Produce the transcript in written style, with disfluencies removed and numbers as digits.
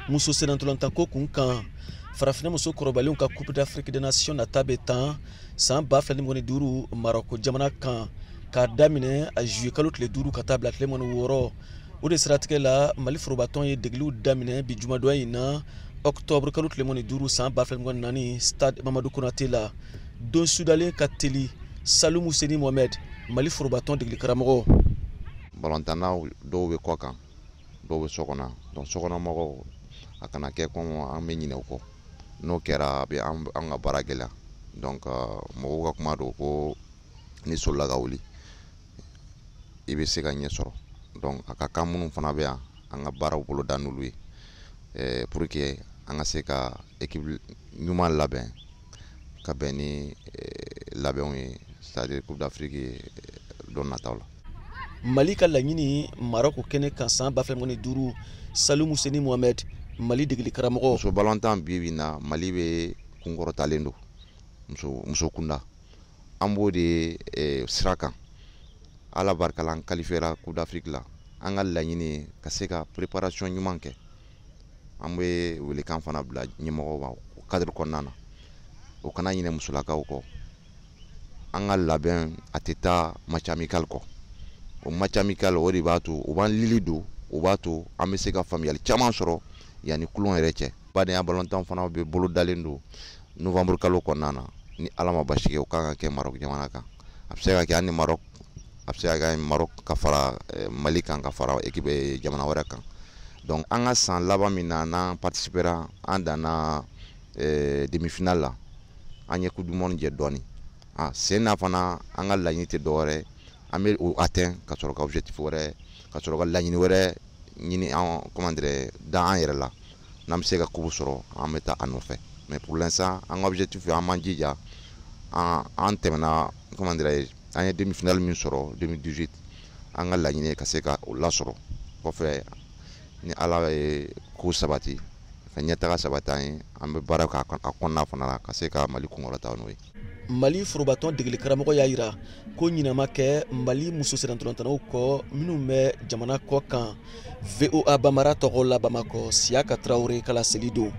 muso senantolanta ko kun kan farafina muso kɔrɔbalenw ka coupe d'Afrique des nations nata bɛ tan san 2015 Maroko jamana kan k'a daminɛ a juillet kalo tile 5 ka taa bila tile 6 o de siratigɛ la Mali forobatɔn ye degeliw daminɛ bi jumadonya in na octobre kalo tile 5 san 2014 stade Mamadou Konaté la don sudalen ka teli Salou Mouseni Mohamed Mali forobatɔn degeli karamɔgɔ. Balontannaw dɔw bɛ kɔ kan dɔw bɛ so kɔnɔ donc sokɔnɔmɔgɔw a kana kɛ kɔngɔ an bɛ ɲinɛ o kɔ n'o kɛra a bɛ an ka baara gɛlɛya donc mɔgɔw ka kuma don ko ni sola ka wuli i bɛ se ka ɲɛ sɔrɔ donc a ka kan minnu fana bɛ yan an ka baaraw bolo da n'olu ye pour que an ka se ka équipe ɲuman labɛn ka bɛn ni labɛnw ye c'est-à-dire Coupe d'Afrique don nataw la. Mali ka laɲini Maroko kɛnɛ kan san 2015 Salou Mouseni Mohamed Mali degeli karamɔgɔ. Muso balontan bi bi na Mali bɛ kunkɔrɔtalen don muso kunda an b'o de sira kan ala barika la an qualifiera Coupe d'Afrique la an ka laɲini ka se ka préparation ɲuman kɛ an bɛ welekan fana bila ɲɛmɔgɔw ma o cadre kɔnɔna na o kana ɲinɛ musolakaw kɔ an ka labɛn a tɛ taa match amical kɔ o match amical o de b'a to u b'an lili don o b'a to an bɛ se ka faamuyali caman sɔrɔ yanni kulon yɛrɛ cɛ badenya balontan fana bɛ bolo dalen don novembre kalo kɔnɔna na ni ala ma basi kɛ o kan ka kɛ Maroc jamana kan a bɛ se ka kɛ ani Maroc a bɛ se ka kɛ Maroc ka fara Mali kan ka fara équipe jamana wɛrɛ kan donc an ka san laban min na n'an participera an danna demi-finale la an ye coupe du monde jɛ dɔɔni sen na fana an ka laɲini tɛ dɔwɛrɛ an bɛ o atteint ka sɔrɔ ka objectif wɛrɛ ka sɔrɔ ka laɲini wɛrɛ ɲini an comment dire da an yɛrɛ la n'an bɛ se ka coupe sɔrɔ an bɛ taa a nɔfɛ mais pour l'instant an ka objectif an m'an jija an tɛmɛna comment dire an ye demi-finale min sɔrɔ 2018 an ka laɲini ka se ka o lasɔrɔ kɔfɛ ni ala ye ko sabati ka ɲɛtaga sabati an ye an bɛ baara k'a kɔnɔna fana la ka se ka Mali kunkɔrɔta n'o ye. Mali forobatɔn degeli karamɔgɔ y'a jira ko ɲinama kɛ Mali muso senatolantanaw kɔ minnu bɛ jamana kɔ kan VOA Bamara tɔgɔ la Bamakɔ Siyaka Traoré kala seli don.